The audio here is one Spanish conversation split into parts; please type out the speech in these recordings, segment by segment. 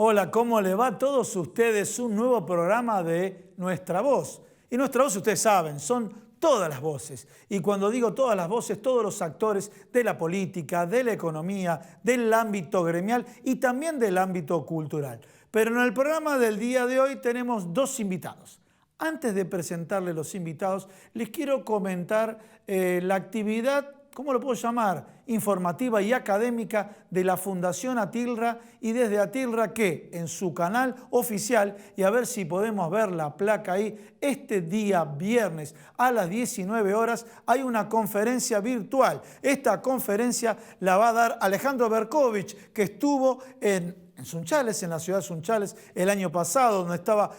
Hola, ¿cómo le va a todos ustedes? Un nuevo programa de Nuestra Voz. Y Nuestra Voz, ustedes saben, son todas las voces. Y cuando digo todas las voces, todos los actores de la política, de la economía, del ámbito gremial y también del ámbito cultural. Pero en el programa del día de hoy tenemos dos invitados. Antes de presentarles los invitados, les quiero comentar la actividad, ¿cómo lo puedo llamar?, informativa y académica de la Fundación Atilra y desde Atilra que en su canal oficial, y a ver si podemos ver la placa ahí, este día viernes a las 19 horas hay una conferencia virtual. Esta conferencia la va a dar Alejandro Berkovich, que estuvo en Sunchales, en la ciudad de Sunchales, el año pasado, donde estaba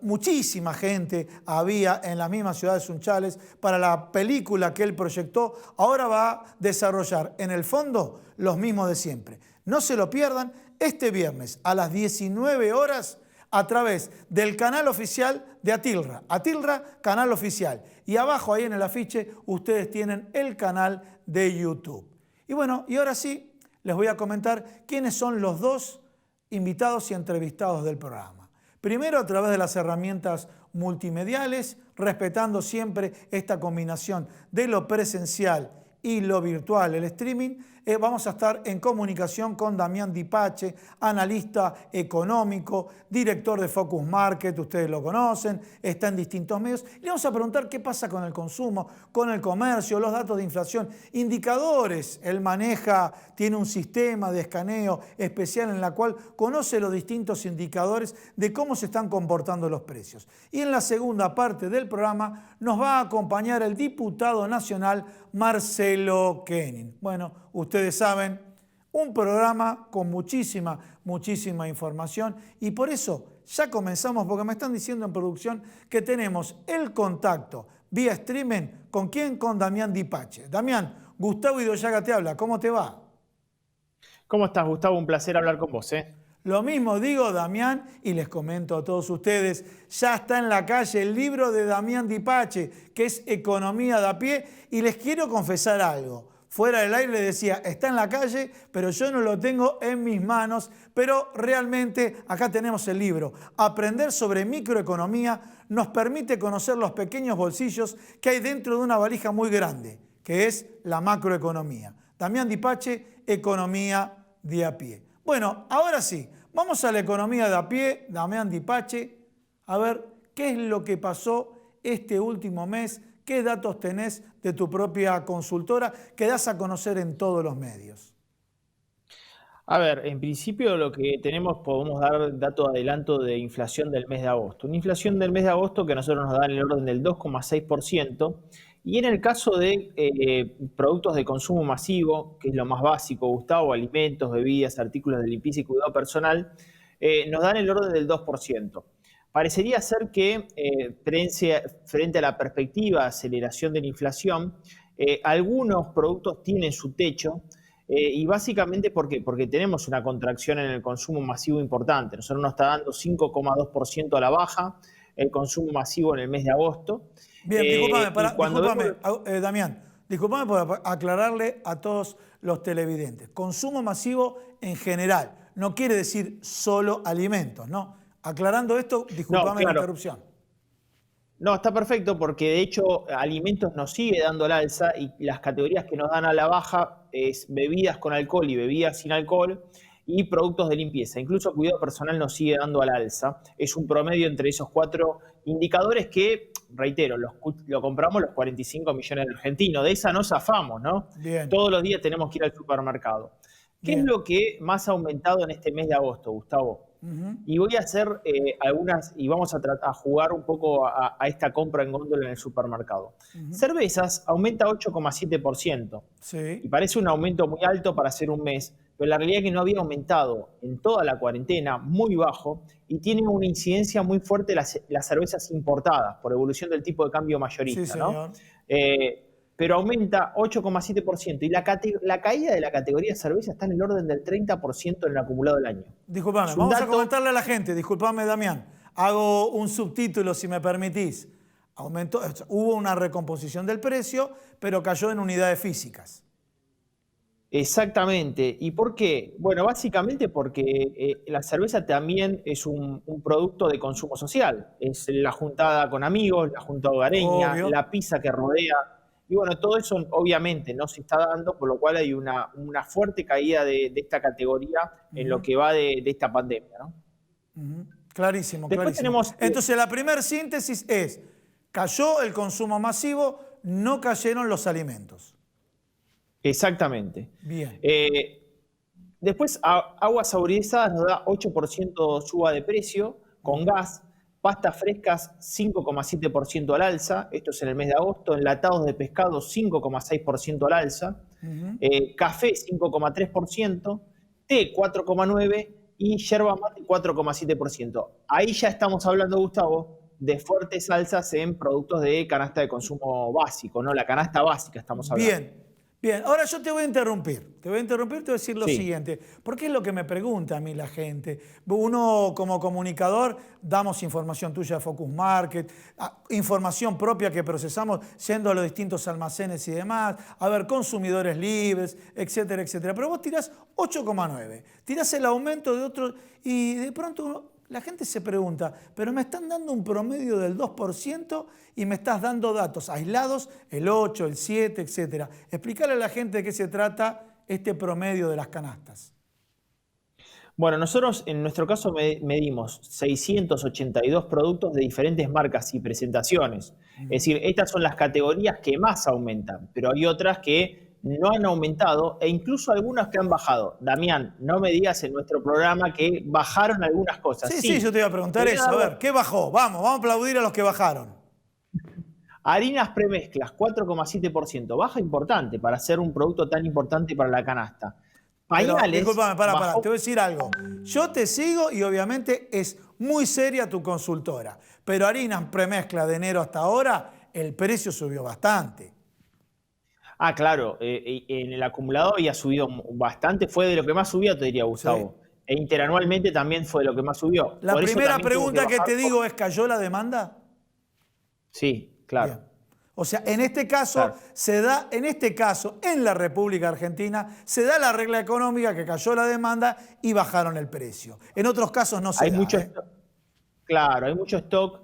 muchísima gente, había en la misma ciudad de Sunchales, para la película que él proyectó. Ahora va a desarrollar en el fondo los mismos de siempre. No se lo pierdan este viernes a las 19 horas a través del canal oficial de Atilra. Atilra, canal oficial. Y abajo ahí en el afiche ustedes tienen el canal de YouTube. Y bueno, y ahora sí les voy a comentar quiénes son los dos invitados y entrevistados del programa. Primero, a través de las herramientas multimediales, respetando siempre esta combinación de lo presencial y lo virtual, el streaming, vamos a estar en comunicación con Damián Dipache, analista económico, director de Focus Market, ustedes lo conocen, está en distintos medios. Le vamos a preguntar qué pasa con el consumo, con el comercio, los datos de inflación, indicadores. Él maneja, tiene un sistema de escaneo especial en la cual conoce los distintos indicadores de cómo se están comportando los precios. Y en la segunda parte del programa nos va a acompañar el diputado nacional Marcelo Kenning. Bueno, ustedes saben, un programa con muchísima información y por eso ya comenzamos, porque me están diciendo en producción que tenemos el contacto vía streaming. ¿Con quién? Con Damián Dipache. Damián, Gustavo Idoyaga te habla, ¿cómo te va? ¿Cómo estás, Gustavo? Un placer hablar con vos, ¿eh? Lo mismo digo, Damián, y les comento a todos ustedes, ya está en la calle el libro de Damián Dipache, que es Economía de a pie, y les quiero confesar algo. Fuera del aire le decía, está en la calle, pero yo no lo tengo en mis manos, pero realmente acá tenemos el libro. Aprender sobre microeconomía nos permite conocer los pequeños bolsillos que hay dentro de una valija muy grande, que es la macroeconomía. Damián Dipache, Economía de a pie. Bueno, ahora sí, vamos a la economía de a pie, Damián Dipache, a ver qué es lo que pasó este último mes, qué datos tenés de tu propia consultora que das a conocer en todos los medios. A ver, en principio lo que tenemos, podemos dar dato de adelanto de inflación del mes de agosto. Una inflación del mes de agosto que a nosotros nos da en el orden del 2,6%. Y en el caso de productos de consumo masivo, que es lo más básico, Gustavo, alimentos, bebidas, artículos de limpieza y cuidado personal, nos dan el orden del 2%. Parecería ser que frente a la perspectiva de aceleración de la inflación, algunos productos tienen su techo, y básicamente ¿por qué? Porque tenemos una contracción en el consumo masivo importante. Nosotros nos está dando 5,2% a la baja el consumo masivo en el mes de agosto. Bien, Damián, discúlpame por aclararle a todos los televidentes. Consumo masivo en general, no quiere decir solo alimentos, ¿no? Aclarando esto, discúlpame la interrupción. No, está perfecto porque de hecho alimentos nos sigue dando al alza y las categorías que nos dan a la baja es bebidas con alcohol y bebidas sin alcohol y productos de limpieza. Incluso cuidado personal nos sigue dando al alza. Es un promedio entre esos cuatro indicadores que, reitero, lo compramos los 45 millones de argentinos. De esa no zafamos, ¿no? Bien. Todos los días tenemos que ir al supermercado. ¿Qué es lo que más ha aumentado en este mes de agosto, Gustavo? Y voy a hacer algunas, y vamos a jugar un poco a esta compra en góndola en el supermercado. Cervezas aumenta 8,7%. Sí. Y parece un aumento muy alto para hacer un mes, pero la realidad es que no había aumentado en toda la cuarentena, muy bajo, y tiene una incidencia muy fuerte las cervezas importadas por evolución del tipo de cambio mayorista, sí, señor. ¿no? Pero aumenta 8,7%. Y la caída de la categoría cerveza está en el orden del 30% en el acumulado del año. Disculpame, vamos a comentarle a la gente, disculpame, Damián, hago un subtítulo si me permitís. Hubo una recomposición del precio, pero cayó en unidades físicas. Exactamente. ¿Y por qué? Bueno, básicamente porque la cerveza también es un producto de consumo social. Es la juntada con amigos, la juntada hogareña, Obvio. la pizza que rodea. Y bueno, todo eso obviamente no se está dando, por lo cual hay una fuerte caída de esta categoría en lo Ujú, que va de esta pandemia, ¿no? ujú. Clarísimo, Después clarísimo. tenemos, Entonces, la primera síntesis es, cayó el consumo masivo, no cayeron los alimentos. exactamente. Bien. Eh, Después, aguas saborizadas nos da 8% suba de precio, con Ujú, gas, pastas frescas 5,7% al alza, esto es en el mes de agosto, enlatados de pescado 5,6% al alza, ujú. café 5,3%, té 4,9% y yerba mate 4,7%. Ahí ya estamos hablando, Gustavo, de fuertes alzas en productos de canasta de consumo básico, ¿no? La canasta básica estamos hablando. Bien, bien. Ahora yo te voy a interrumpir. Te voy a interrumpir, te voy a decir lo Sí. siguiente. Porque es lo que me pregunta a mí la gente. Uno como comunicador damos información tuya de Focus Market, información propia que procesamos yendo a los distintos almacenes y demás, a ver, consumidores libres, etcétera, etcétera. Pero vos tirás 8,9, tirás el aumento de otros y de pronto la gente se pregunta, pero me están dando un promedio del 2% y me estás dando datos aislados, el 8, el 7, etcétera. Explícale a la gente de qué se trata este promedio de las canastas. Bueno, nosotros en nuestro caso medimos 682 productos de diferentes marcas y presentaciones. Es decir, estas son las categorías que más aumentan, pero hay otras que no han aumentado e incluso algunas que han bajado. Damián, no me digas en nuestro programa que bajaron algunas cosas. Sí, sí, yo Sí, te iba a te preguntar voy a eso. dar A ver, ¿qué bajó? Vamos a aplaudir a los que bajaron. harinas premezclas, 4,7%. Baja importante para ser un producto tan importante para la canasta. Pero Pañales discúlpame, para, te bajó. voy a decir algo. Yo te sigo y obviamente es muy seria tu consultora, pero harinas premezcla de enero hasta ahora, el precio subió bastante. Ah, claro, en el acumulado había subido bastante, fue de lo que más subió, te diría ¿Sí? Gustavo. E interanualmente también fue de lo que más subió. La Por eso primera también tuvo que pregunta que bajar. te digo es, ¿cayó la demanda? Sí, claro, Bien. O sea, en este caso claro. se da, en este caso, en la República Argentina, se da la regla económica que cayó la demanda y bajaron el precio. En otros casos no se Hay da, mucho ¿eh? stock, claro, hay mucho stock,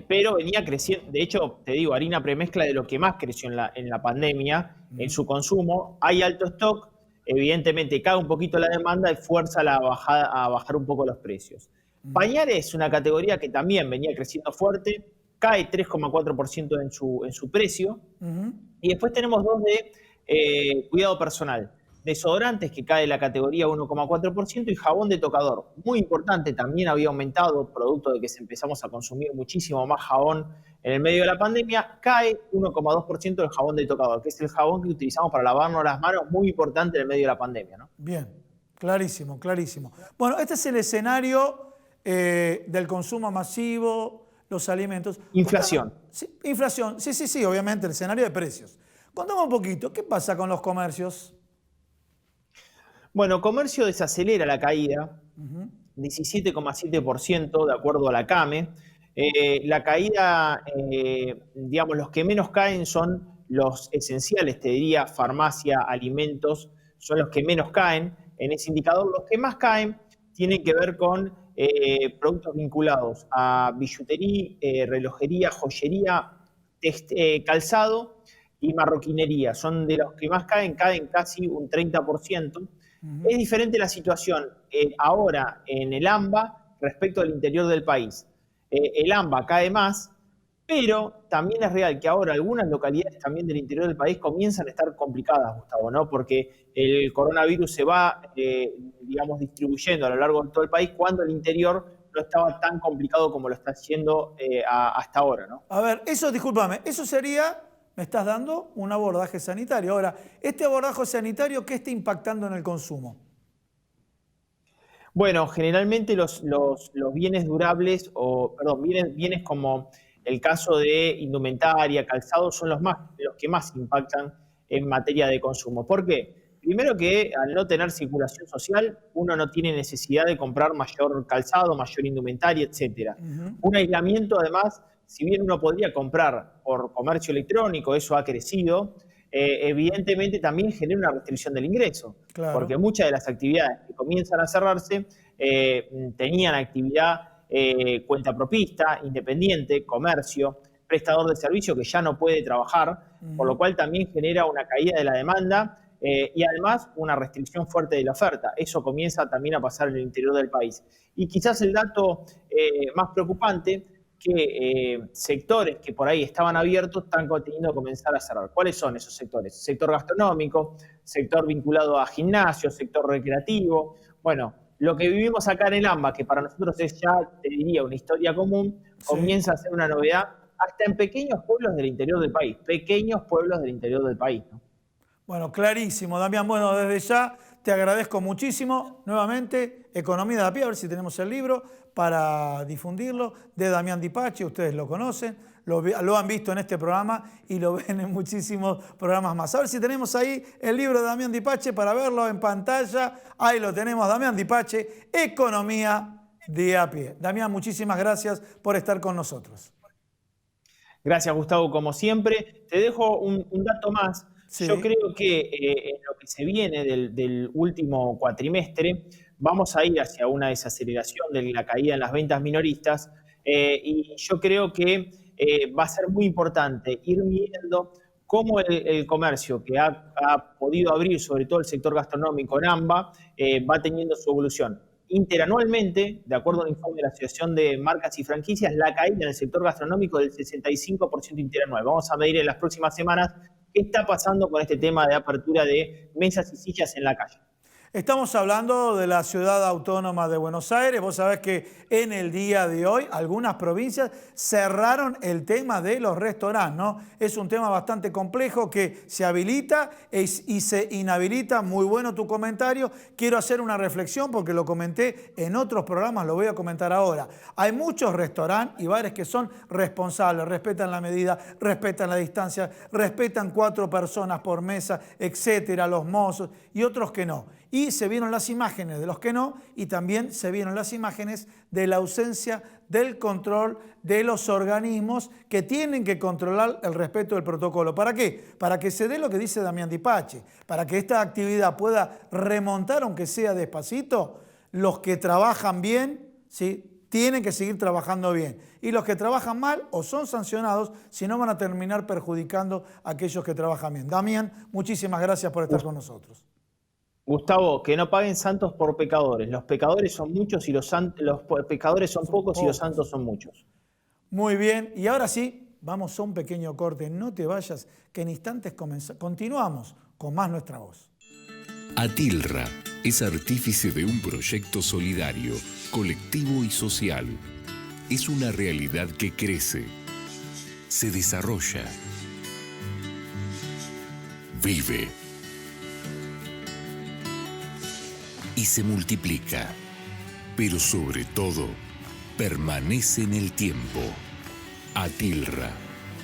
pero venía creciendo. De hecho, te digo, harina premezcla de lo que más creció en la pandemia, en su consumo. Hay alto stock, evidentemente cae un poquito la demanda y fuerza a bajar un poco los precios. Pañales es una categoría que también venía creciendo fuerte, cae 3,4% en su precio. Ujú. Y después tenemos dos de cuidado personal. Desodorantes, que cae la categoría 1,4%, y jabón de tocador. Muy importante, también había aumentado, producto de que empezamos a consumir muchísimo más jabón en el medio de la pandemia, cae 1,2% del jabón de tocador, que es el jabón que utilizamos para lavarnos las manos, muy importante en el medio de la pandemia, ¿no? Bien, clarísimo, clarísimo. Bueno, este es el escenario del consumo masivo, los alimentos. Contame, Inflación. sí, inflación, sí, sí, sí, obviamente, el escenario de precios. Contame un poquito, ¿qué pasa con los comercios? Bueno, comercio desacelera la caída, 17,7% de acuerdo a la CAME. La caída, digamos, los que menos caen son los esenciales, te diría, farmacia, alimentos, son los que menos caen en ese indicador. Los que más caen tienen que ver con productos vinculados a billutería, relojería, joyería, calzado y marroquinería. Son de los que más caen casi un 30%. Es diferente la situación ahora en el AMBA respecto al interior del país. El AMBA cae más, pero también es real que ahora algunas localidades también del interior del país comienzan a estar complicadas, Gustavo, ¿no? Porque el coronavirus se va, digamos, distribuyendo a lo largo de todo el país cuando el interior no estaba tan complicado como lo está haciendo hasta ahora, ¿no? A ver, eso, discúlpame, eso sería, me estás dando un abordaje sanitario. Ahora, este abordaje sanitario, ¿qué está impactando en el consumo? Bueno, generalmente los bienes durables, o perdón, bienes como el caso de indumentaria, calzado, son los que más impactan en materia de consumo. ¿Por qué? Primero que al no tener circulación social, uno no tiene necesidad de comprar mayor calzado, mayor indumentaria, etcétera. Un aislamiento, además, si bien uno podría comprar por comercio electrónico, eso ha crecido, evidentemente también genera una restricción del ingreso, Claro. porque muchas de las actividades que comienzan a cerrarse tenían actividad cuentapropista, independiente, comercio, prestador de servicio que ya no puede trabajar, por lo cual también genera una caída de la demanda y además una restricción fuerte de la oferta. Eso comienza también a pasar en el interior del país. Y quizás el dato más preocupante, que sectores que por ahí estaban abiertos están teniendo que comenzar a cerrar. ¿Cuáles son esos sectores? Sector gastronómico, sector vinculado a gimnasio, sector recreativo. Bueno, lo que vivimos acá en el AMBA, que para nosotros es ya, te diría, una historia común, comienza a ser una novedad hasta en pequeños pueblos del interior del país. Pequeños pueblos del interior del país, ¿no? Bueno, clarísimo, Damián. Bueno, desde ya te agradezco muchísimo. Nuevamente, Economía de a pie, a ver si tenemos el libro para difundirlo, de Damián Di Pace. Ustedes lo conocen, lo han visto en este programa y lo ven en muchísimos programas más. A ver si tenemos ahí el libro de Damián Di Pace para verlo en pantalla. Ahí lo tenemos, Damián Di Pace, Economía de a pie. Damián, muchísimas gracias por estar con nosotros. Gracias, Gustavo, como siempre. Te dejo un dato más. Sí. Yo creo que en lo que se viene del último cuatrimestre, vamos a ir hacia una desaceleración de la caída en las ventas minoristas y yo creo que va a ser muy importante ir midiendo cómo el comercio que ha podido abrir, sobre todo el sector gastronómico en AMBA, va teniendo su evolución. Interanualmente, de acuerdo a un informe de la Asociación de Marcas y Franquicias, la caída en el sector gastronómico del 65% interanual. Vamos a medir en las próximas semanas qué está pasando con este tema de apertura de mesas y sillas en la calle. Estamos hablando de la ciudad autónoma de Buenos Aires. Vos sabés que en el día de hoy algunas provincias cerraron el tema de los restaurantes, ¿no? Es un tema bastante complejo que se habilita y se inhabilita. Muy bueno tu comentario. Quiero hacer una reflexión porque lo comenté en otros programas, lo voy a comentar ahora. Hay muchos restaurantes y bares que son responsables, respetan la medida, respetan la distancia, respetan 4 personas por mesa, etcétera, los mozos, y otros que no. Y se vieron las imágenes de los que no, y también se vieron las imágenes de la ausencia del control de los organismos que tienen que controlar el respeto del protocolo. ¿Para qué? Para que se dé lo que dice Damián Di Pace, para que esta actividad pueda remontar, aunque sea despacito. Los que trabajan bien, ¿sí?, tienen que seguir trabajando bien. Y los que trabajan mal o son sancionados, si no van a terminar perjudicando a aquellos que trabajan bien. Damián, muchísimas gracias por estar con nosotros. Gustavo, que no paguen santos por pecadores. Los pecadores son muchos y los pecadores son pocos y los santos son muchos. Muy bien, y ahora sí, vamos a un pequeño corte. No te vayas, que en instantes continuamos con más Nuestra Voz. Atilra es artífice de un proyecto solidario, colectivo y social. Es una realidad que crece, se desarrolla, vive y se multiplica, pero sobre todo, permanece en el tiempo. Atilra,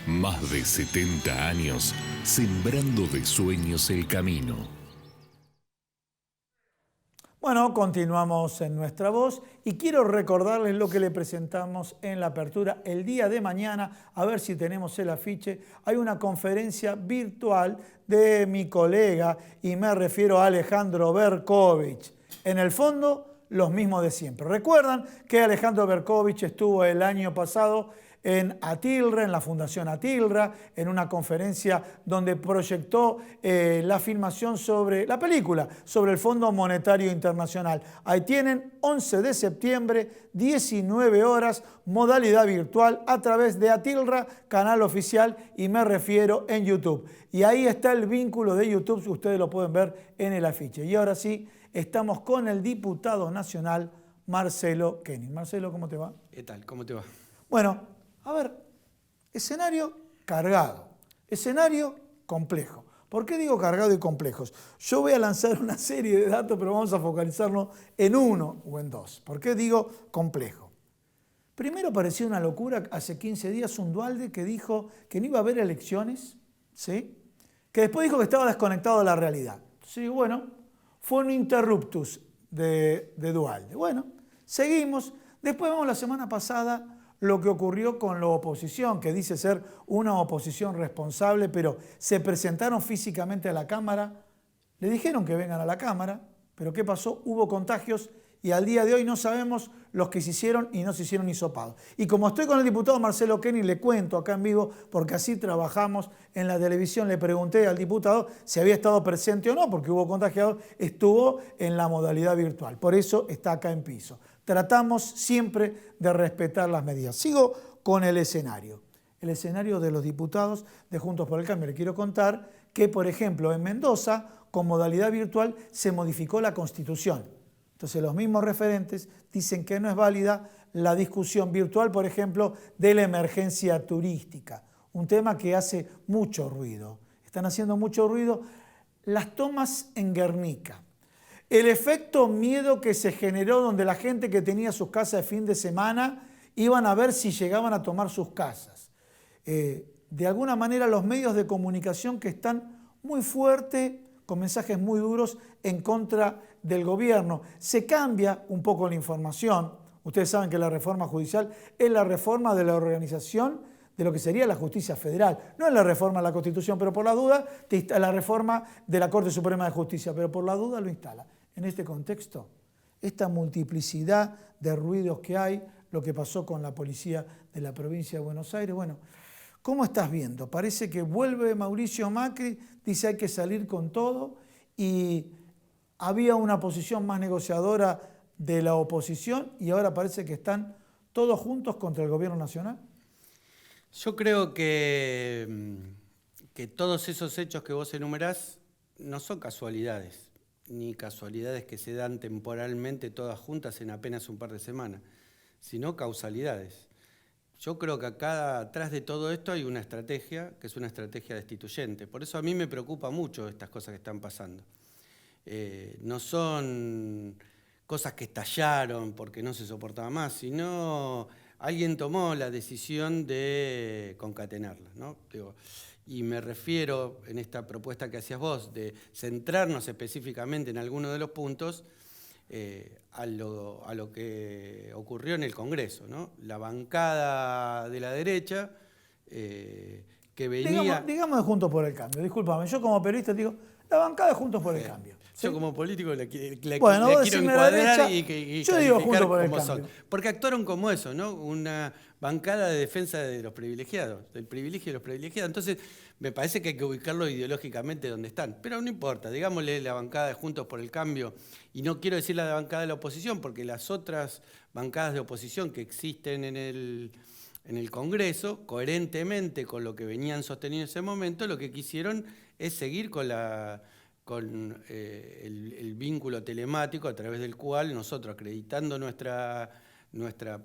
más de 70 años sembrando de sueños el camino. Bueno, continuamos en Nuestra Voz y quiero recordarles lo que le presentamos en la apertura el día de mañana, a ver si tenemos el afiche. Hay una conferencia virtual de mi colega, y me refiero a Alejandro Berkovich. En el fondo, los mismos de siempre. Recuerdan que Alejandro Berkovich estuvo el año pasado en Atilra, en la Fundación Atilra, en una conferencia donde proyectó la filmación sobre la película, sobre el Fondo Monetario Internacional. Ahí tienen, 11 de septiembre, 19 horas, modalidad virtual a través de Atilra, canal oficial, y me refiero en YouTube. Y ahí está el vínculo de YouTube, ustedes lo pueden ver en el afiche. Y ahora sí, estamos con el diputado nacional Marcelo Kenning. Marcelo, ¿cómo te va? ¿Qué tal? ¿Cómo te va? Bueno, a ver, escenario cargado, escenario complejo. ¿Por qué digo cargado y complejos? Yo voy a lanzar una serie de datos, pero vamos a focalizarnos en uno o en dos. ¿Por qué digo complejo? Primero pareció una locura hace 15 días un Duhalde que dijo que no iba a haber elecciones, ¿sí?, que después dijo que estaba desconectado de la realidad. Sí, bueno, fue un interruptus de Duhalde. Bueno, seguimos. Después vemos la semana pasada lo que ocurrió con la oposición, que dice ser una oposición responsable, pero se presentaron físicamente a la Cámara, le dijeron que vengan a la Cámara, pero ¿qué pasó? Hubo contagios y al día de hoy no sabemos los que se hicieron y no se hicieron hisopados. Y como estoy con el diputado Marcelo Kenny, le cuento acá en vivo, porque así trabajamos en la televisión, le pregunté al diputado si había estado presente o no, porque hubo contagiados, estuvo en la modalidad virtual, por eso está acá en piso. Tratamos siempre de respetar las medidas. Sigo con el escenario de los diputados de Juntos por el Cambio. Le quiero contar que, por ejemplo, en Mendoza, con modalidad virtual, se modificó la Constitución. Entonces, los mismos referentes dicen que no es válida la discusión virtual, por ejemplo, de la emergencia turística, un tema que hace mucho ruido. Están haciendo mucho ruido las tomas en Guernica. El efecto miedo que se generó donde la gente que tenía sus casas de fin de semana iban a ver si llegaban a tomar sus casas. De alguna manera los medios de comunicación que están muy fuertes, con mensajes muy duros en contra del gobierno. Se cambia un poco la información. Ustedes saben que la reforma judicial es la reforma de la organización de lo que sería la justicia federal. No es la reforma de la Constitución, pero por la duda, la reforma de la Corte Suprema de Justicia, pero por la duda lo instala. En este contexto, esta multiplicidad de ruidos que hay, lo que pasó con la policía de la provincia de Buenos Aires, bueno, ¿cómo estás viendo? Parece que vuelve Mauricio Macri, dice hay que salir con todo y había una posición más negociadora de la oposición y ahora parece que están todos juntos contra el gobierno nacional. Yo creo que todos esos hechos que vos enumerás no son casualidades, ni casualidades que se dan temporalmente todas juntas en apenas un par de semanas, sino causalidades. Yo creo que acá atrás de todo esto hay una estrategia, que es una estrategia destituyente. Por eso a mí me preocupa mucho estas cosas que están pasando. No son cosas que estallaron porque no se soportaba más, sino alguien tomó la decisión de concatenarlas, ¿no? Y me refiero, en esta propuesta que hacías vos, de centrarnos específicamente en alguno de los puntos, a lo que ocurrió en el Congreso, ¿no? La bancada de la derecha que venía... Digamos de Juntos por el Cambio, discúlpame, yo como periodista te digo, la bancada de Juntos por el Cambio. ¿Sí? Yo como político le quiero derecha, encuadrar y yo digo Juntos por el como Cambio. son. Porque actuaron como eso, ¿no? Una bancada de defensa de los privilegiados, del privilegio de los privilegiados. Entonces, me parece que hay que ubicarlo ideológicamente donde están. Pero no importa, digámosle la bancada de Juntos por el Cambio, y no quiero decir la bancada de la oposición, porque las otras bancadas de oposición que existen en el Congreso, coherentemente con lo que venían sosteniendo en ese momento, lo que quisieron es seguir con el vínculo telemático a través del cual nosotros, acreditando nuestra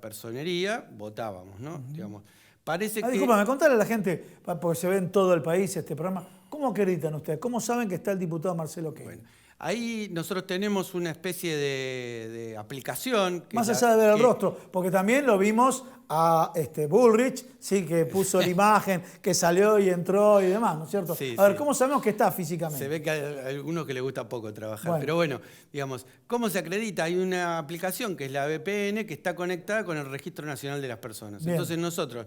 personería, votábamos, ¿no? Digamos, parece que... Disculpame, contale a la gente, porque se ve en todo el país este programa, ¿cómo acreditan ustedes? ¿Cómo saben que está el diputado Marcelo Kenny? Bueno, ahí nosotros tenemos una especie de aplicación... Más allá de ver el rostro, porque también lo vimos a Bullrich, sí, que puso la imagen, que salió y entró y demás, ¿no es cierto? Sí, a ver, ¿cómo sabemos que está físicamente? Se ve que hay algunos que les gusta poco trabajar, bueno. Pero bueno, digamos, ¿cómo se acredita? Hay una aplicación que es la VPN que está conectada con el Registro Nacional de las Personas. Bien. Entonces nosotros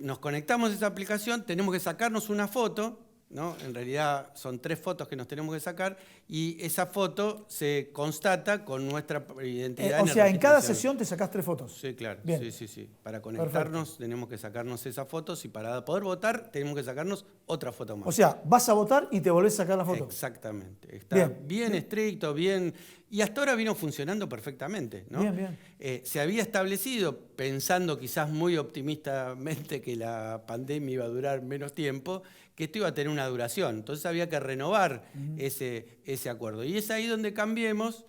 nos conectamos a esa aplicación, tenemos que sacarnos una foto, ¿no? En realidad son 3 fotos que nos tenemos que sacar y esa foto se constata con nuestra identidad. O sea, en cada sesión te sacás 3 fotos. Sí, claro. Bien. Sí. Para conectarnos Perfecto. tenemos que sacarnos esas fotos y para poder votar tenemos que sacarnos otra foto más. O sea, vas a votar y te volvés a sacar la foto. Exactamente. Está bien bien. estricto, bien... Y hasta ahora vino funcionando perfectamente, ¿no? Bien. Se había establecido, pensando quizás muy optimistamente que la pandemia iba a durar menos tiempo, que esto iba a tener una duración. Entonces había que renovar ese acuerdo. Y es ahí donde Cambiemos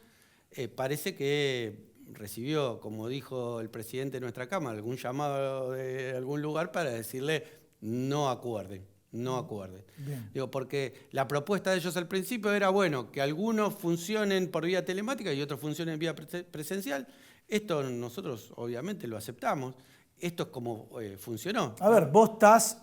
parece que recibió, como dijo el presidente de nuestra Cámara, algún llamado de algún lugar para decirle no acuerden. Digo, porque la propuesta de ellos al principio era, bueno, que algunos funcionen por vía telemática y otros funcionen en vía presencial. Esto nosotros obviamente lo aceptamos. Esto es como funcionó. A ver, vos estás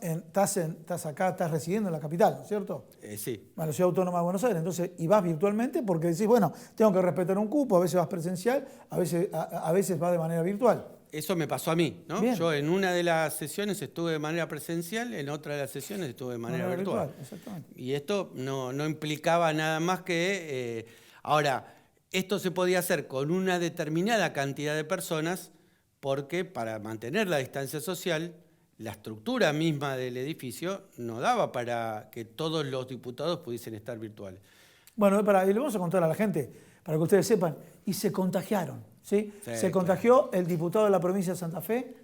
acá, estás residiendo en la capital, ¿no es cierto? Sí. En la Ciudad Autónoma de Buenos Aires. Entonces, y vas virtualmente porque decís, bueno, tengo que respetar un cupo, a veces vas presencial, a veces va de manera virtual. eso me pasó a mí, ¿no? Bien. Yo en una de las sesiones estuve de manera presencial, en otra de las sesiones estuve de manera virtual. Exactamente. Y esto no implicaba nada más que... ahora, esto se podía hacer con una determinada cantidad de personas porque para mantener la distancia social, la estructura misma del edificio no daba para que todos los diputados pudiesen estar virtuales. Bueno, y le vamos a contar a la gente, para que ustedes sepan, y se contagiaron, ¿sí? Sí, Se contagió el diputado de la provincia de Santa Fe,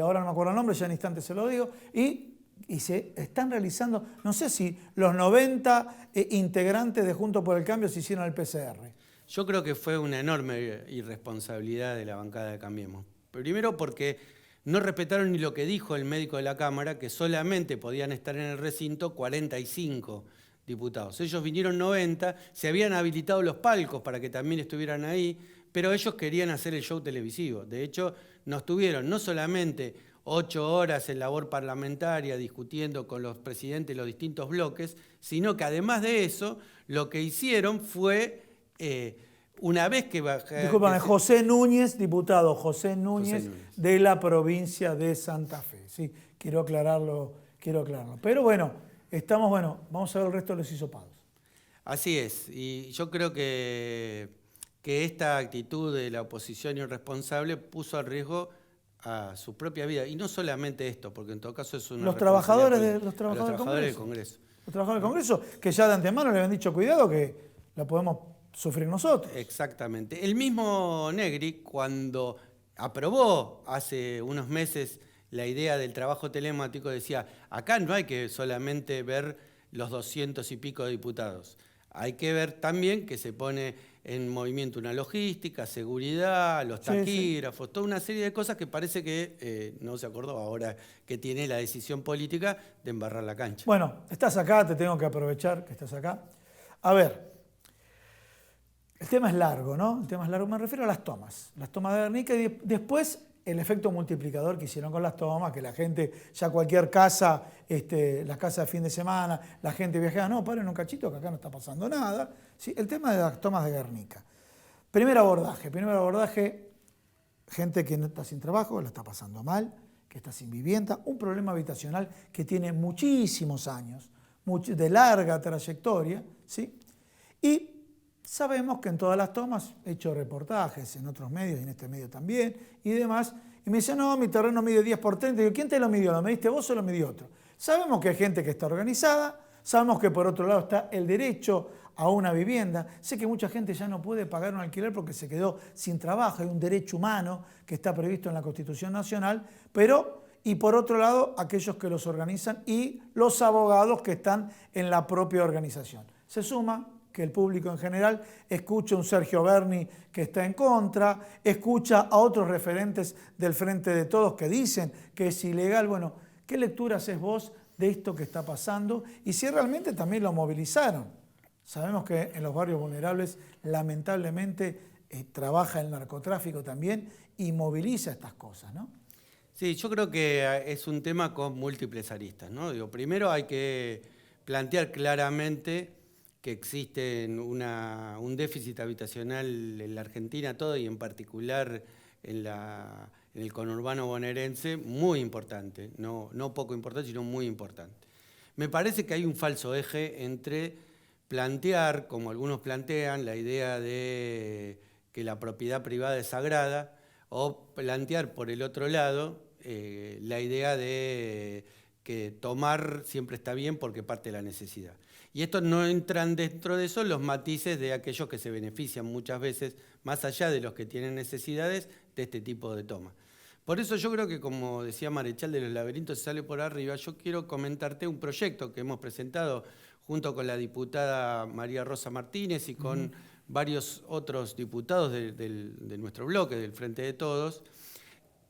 ahora no me acuerdo el nombre, ya en instante se lo digo, y se están realizando, no sé si los 90 integrantes de Juntos por el Cambio se hicieron el PCR. Yo creo que fue una enorme irresponsabilidad de la bancada de Cambiemos. Primero porque no respetaron ni lo que dijo el médico de la Cámara, que solamente podían estar en el recinto 45 diputados. Ellos vinieron 90, se habían habilitado los palcos para que también estuvieran ahí, pero ellos querían hacer el show televisivo. De hecho, nos tuvieron no solamente 8 horas en labor parlamentaria discutiendo con los presidentes de los distintos bloques, sino que además de eso, lo que hicieron fue, una vez que... Discúlpame, José Núñez, diputado José Núñez de la provincia de Santa Fe. Sí, quiero aclararlo. Pero bueno, vamos a ver el resto de los hisopados. Así es, y yo creo que esta actitud de la oposición irresponsable puso a riesgo a su propia vida. Y no solamente esto, porque en todo caso es una... Los trabajadores del Congreso. Los trabajadores del Congreso, que ya de antemano le habían dicho, cuidado que la podemos sufrir nosotros. Exactamente. El mismo Negri, cuando aprobó hace unos meses la idea del trabajo telemático, decía, acá no hay que solamente ver los 200 y pico de diputados. Hay que ver también que se pone en movimiento una logística, seguridad, los taquígrafos, toda una serie de cosas que parece que no se acordó ahora que tiene la decisión política de embarrar la cancha. Bueno, estás acá, te tengo que aprovechar que estás acá. A ver, el tema es largo, ¿no? El tema es largo, me refiero a las tomas de Guernica y después el efecto multiplicador que hicieron con las tomas, que la gente, ya cualquier casa, las casas de fin de semana, la gente viajaba, no, paren un cachito que acá no está pasando nada. Sí, el tema de las tomas de Guernica. Primer abordaje, gente que no está sin trabajo, la está pasando mal, que está sin vivienda, un problema habitacional que tiene muchísimos años, de larga trayectoria, ¿sí? Y sabemos que en todas las tomas, he hecho reportajes en otros medios y en este medio también y demás, y me dicen, no, mi terreno mide 10 por 30. Y digo, ¿quién te lo midió? ¿Lo mediste vos o lo midió otro? Sabemos que hay gente que está organizada, sabemos que por otro lado está el derecho a una vivienda. Sé que mucha gente ya no puede pagar un alquiler porque se quedó sin trabajo, hay un derecho humano que está previsto en la Constitución Nacional, y por otro lado, aquellos que los organizan y los abogados que están en la propia organización. Se suma que el público en general escucha a un Sergio Berni que está en contra, escucha a otros referentes del Frente de Todos que dicen que es ilegal. Bueno, ¿qué lectura haces vos de esto que está pasando? Y si realmente también lo movilizaron. Sabemos que en los barrios vulnerables, lamentablemente, trabaja el narcotráfico también y moviliza estas cosas, ¿no? Sí, yo creo que es un tema con múltiples aristas, ¿no? Digo, primero hay que plantear claramente que existe un déficit habitacional en la Argentina todo y en particular en el conurbano bonaerense muy importante, no poco importante, sino muy importante. Me parece que hay un falso eje entre plantear, como algunos plantean, la idea de que la propiedad privada es sagrada o plantear por el otro lado la idea de que tomar siempre está bien porque parte de la necesidad. Y estos no entran dentro de eso los matices de aquellos que se benefician muchas veces, más allá de los que tienen necesidades, de este tipo de toma. Por eso yo creo que, como decía Marechal de los laberintos, se sale por arriba. Yo quiero comentarte un proyecto que hemos presentado junto con la diputada María Rosa Martínez y con varios otros diputados de nuestro bloque, del Frente de Todos,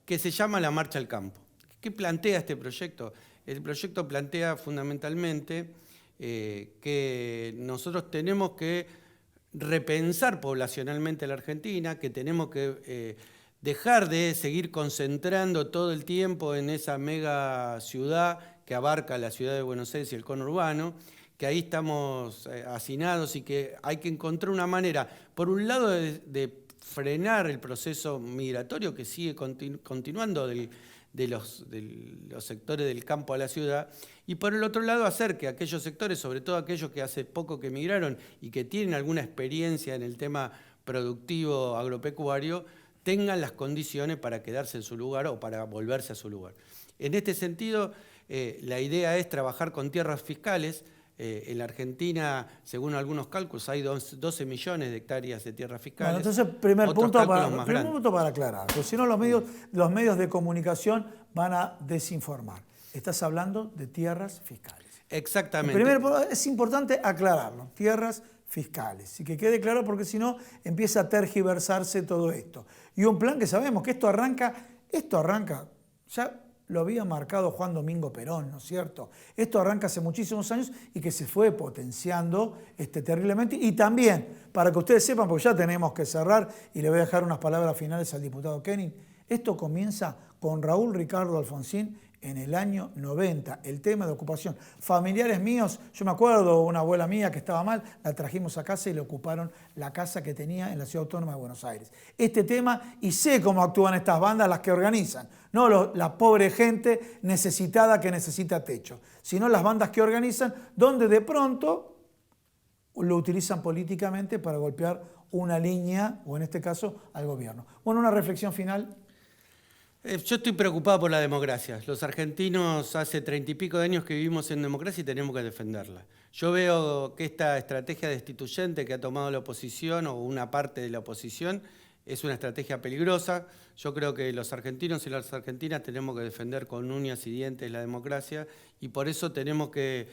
que se llama La Marcha al Campo. ¿Qué plantea este proyecto? El proyecto plantea fundamentalmente que nosotros tenemos que repensar poblacionalmente la Argentina, que tenemos que dejar de seguir concentrando todo el tiempo en esa mega ciudad que abarca la ciudad de Buenos Aires y el conurbano, que ahí estamos hacinados y que hay que encontrar una manera, por un lado, de frenar el proceso migratorio que sigue continuando de los sectores del campo a la ciudad, y por el otro lado hacer que aquellos sectores, sobre todo aquellos que hace poco que emigraron y que tienen alguna experiencia en el tema productivo agropecuario, tengan las condiciones para quedarse en su lugar o para volverse a su lugar. En este sentido, la idea es trabajar con tierras fiscales. En la Argentina, según algunos cálculos, hay 12 millones de hectáreas de tierras fiscales. Bueno, entonces, primer punto para aclarar, porque si no los medios de comunicación van a desinformar. Estás hablando de tierras fiscales. Exactamente. Es importante aclararlo, tierras fiscales, y que quede claro porque si no empieza a tergiversarse todo esto. Y un plan que sabemos que esto arranca, ya lo había marcado Juan Domingo Perón, ¿no es cierto? Esto arranca hace muchísimos años y que se fue potenciando terriblemente. Y también, para que ustedes sepan, porque ya tenemos que cerrar, y le voy a dejar unas palabras finales al diputado Koenig, esto comienza con Raúl Ricardo Alfonsín en el año 90, el tema de ocupación. Familiares míos, yo me acuerdo, una abuela mía que estaba mal, la trajimos a casa y le ocuparon la casa que tenía en la Ciudad Autónoma de Buenos Aires. Este tema, y sé cómo actúan estas bandas, las que organizan, no la pobre gente necesitada que necesita techo, sino las bandas que organizan, donde de pronto lo utilizan políticamente para golpear una línea, o en este caso, al gobierno. Bueno, una reflexión final. Yo estoy preocupado por la democracia. Los argentinos hace 30 y pico de años que vivimos en democracia y tenemos que defenderla. Yo veo que esta estrategia destituyente que ha tomado la oposición o una parte de la oposición es una estrategia peligrosa. Yo creo que los argentinos y las argentinas tenemos que defender con uñas y dientes la democracia, y por eso tenemos que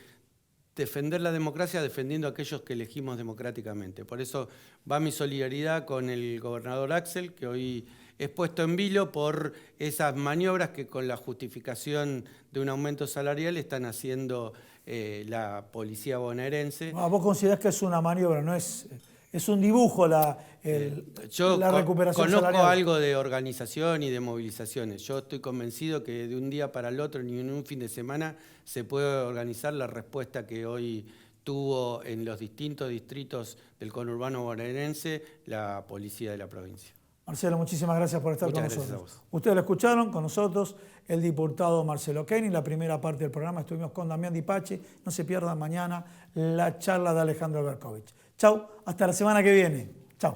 defender la democracia defendiendo a aquellos que elegimos democráticamente. Por eso va mi solidaridad con el gobernador Axel, que hoy es puesto en vilo por esas maniobras que con la justificación de un aumento salarial están haciendo la policía bonaerense. ¿Vos considerás que es una maniobra, no es un dibujo la recuperación salarial? Conozco algo de organización y de movilizaciones. Yo estoy convencido que de un día para el otro, ni en un fin de semana, se puede organizar la respuesta que hoy tuvo en los distintos distritos del conurbano bonaerense la policía de la provincia. Marcelo, muchísimas gracias por estar con nosotros. Gracias a vos. Ustedes lo escucharon con nosotros, el diputado Marcelo Koenig. La primera parte del programa estuvimos con Damián Di Pace. No se pierdan mañana la charla de Alejandro Berkovich. Chau, hasta la semana que viene. Chau.